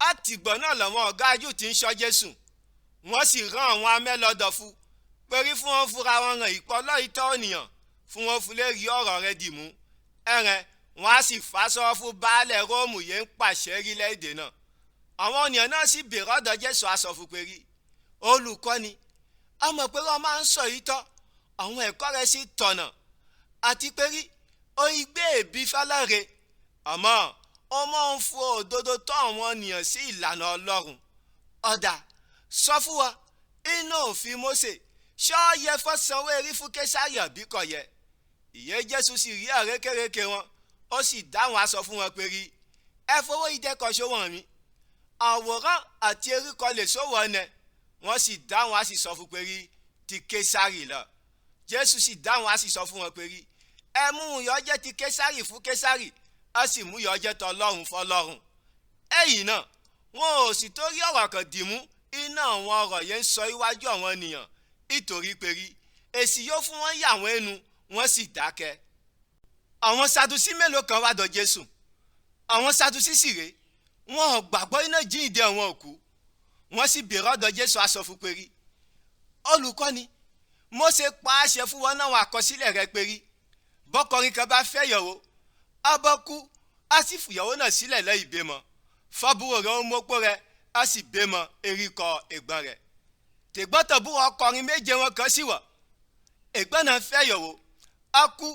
àtìgbọ́n náà lọ́wọ́ ọ̀gá Júù ti ń ṣọ́ Jésù wọ́n sì rán àwọn amẹ́lọ́dọ̀ fún pẹ̀rí fún wọn fúnra wọn ràn ìpọ́lọ́ ìtọ́ ènìyàn fún wọn fún lè rí ọ̀rọ̀ rẹ̀ dì mú ẹ̀rẹ̀ wọn á sì fàṣọ fún baálẹ̀ Róòmù yẹn ń pàṣẹ orílẹ̀-èdè náà àwọn ènìyàn náà sì bèrè ọ̀dọ̀ Jésù aṣọ fún pẹ̀rí olùkọ́ni a mọ̀ pé wọ́n máa ń sọ yìí tọ́ àwọn ẹ̀kọ́ rẹ̀ sì tọ̀nà àti pẹ̀rí oyin gbé èbí fẹ́lẹ́rẹ̀ àmọ́ ó máa ń fún òdodo tọ́ àwọn ènìyàn sí ìlànà Ọlọ́run ọ̀dà sọ fún wa inú òfin Mósè ṣé ó yẹ fọ́sánwó erí fún Késárì bí kò yẹ ìyẹn Jésù sì rí àrékérekè wọn ó sì dáhùn aṣọ fún wọn pẹ̀rí ẹ fowó ìdẹ́kọ̀ ṣòwò mi àwòrán àti eríkọ lè ṣòwò ọ̀nẹ wọ́n sì dáhùn á sì sọ fún pẹ̀rí ti Késárì lọ Jésù sì dáhùn á sì sọ fún wọn pẹ̀rí ẹ mú ìyọ́jẹ́ ti Késárì fún Késárì á sì mú ìyọ́jẹ́ tọlọ́run fọlọ́run ẹ̀yìn náà wọn ò sì torí ọ̀rọ̀ kan dìmú iná àwọn ọ̀rọ̀ yẹn ń sọ iwájú àwọn ènìyàn ìtorí pẹ̀rí èsì yóò fún wọn yà wọ́n ẹnu wọ́n sì dákẹ́. àwọn Sadusí mélòó kan wá dọ̀ Jésù àwọn Sadusí sì rèé wọn ò gbàgbọ́ iná jíǹde àwọn òkú wọ́n sì bèrè ọ̀dọ̀ Jésù aṣọ fún pẹ̀rí olùkọ́ni Mósè pa àṣẹ fún wọn náà àkọsílẹ̀ rẹ̀ pẹ̀rí bọ́kọrin kan bá fẹ́ yàwó abọ́kú á sì fìyàwó náà sílẹ̀ lẹ́yìn bímọ fọ́búrò rẹ̀ ó mọ́pó rẹ̀ á sì bímọ eríkọ ẹ̀gbọ́n rẹ̀ tẹ̀gbọ́ntàbúrò ọkọrin méje wọn kan sì wà ẹ̀gbọ́n náà fẹ́ yàwó á kú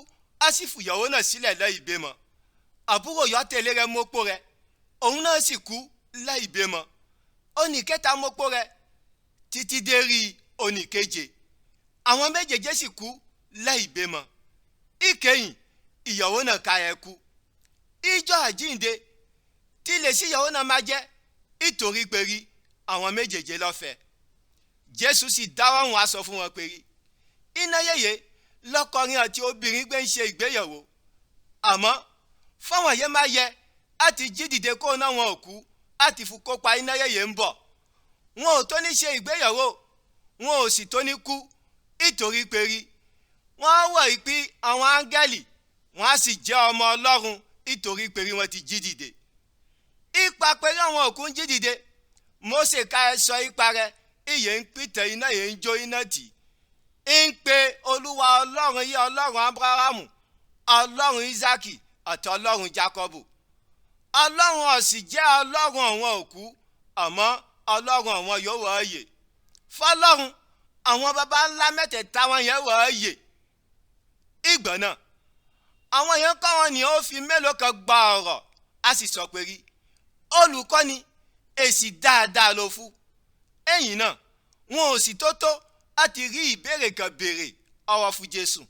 á sì fìyàwó náà sílẹ̀ lẹ́yìn bímọ àbúrò yọ tẹ̀lé rẹ̀ mọ́pó rẹ̀ òun náà sì kú lẹ́yìn bímọ oníkẹta mọ́pó rẹ̀ títí dé rí oníkeje àwọn méjèèjì sì kú lẹ́yìn bímọ ìkẹyìn ìyàwó náà ká ẹ kú ìjọ àjíǹde tí lè sí ìyàwó náà máa jẹ́ ìtorí pẹ̀rí àwọn méjèèjì lọ́fẹ̀ẹ́ Jésù sì dáwọ́hùn aṣọ fún wọn pẹ̀rí iná yẹyẹ lọ́kọrin àti obìnrin gbé ń ṣe ìgbéyàwó àmọ́ fáwọn yẹn máa yẹ àti jí dìde kó náà wọn ò kú àti fún kópa iná yẹyẹ ń bọ̀ wọn ò tó ní ṣe ìgbéyàwó wọn ò sì tó ní kú ìtorí pẹ̀rí wọ́n wọ̀ ìpín àwọn áńgẹ́lì wọ́n á sì jẹ́ ọmọ Ọlọ́run ìtorí pẹ̀rí wọn ti jí dìde ipa pẹ̀rí àwọn òkú ń jí dìde Mósè ká ẹ sọ ipa rẹ̀ ìyè ń pìtẹ́ iná yẹn ń jó iná tì ń pe Olúwa Ọlọ́run yẹ Ọlọ́run Ábúráhámù Ọlọ́run Ísákì àti Ọlọ́run Jákọ́bù Ọlọ́run ọ̀sì jẹ́ Ọlọ́run àwọn òkú àmọ́ Ọlọ́run àwọn yóò wọ̀ ọ́ yè fọlọ́run àwọn baba ńlá mẹ́tẹ̀ẹ̀ta wọn yẹn wọ̀ ọ́ yè ìgbọ̀n náà àwọn yẹn kọ́ wọn ni ó fi mélòó kan gba ọ̀rọ̀ a sì sọ pẹ̀rí olùkọ́ni èsì dáadáa ló fún ẹ̀yìn náà wọn ò sì tó láti rí ìbéèrè kan béèrè ọwọ́ fún Jésù.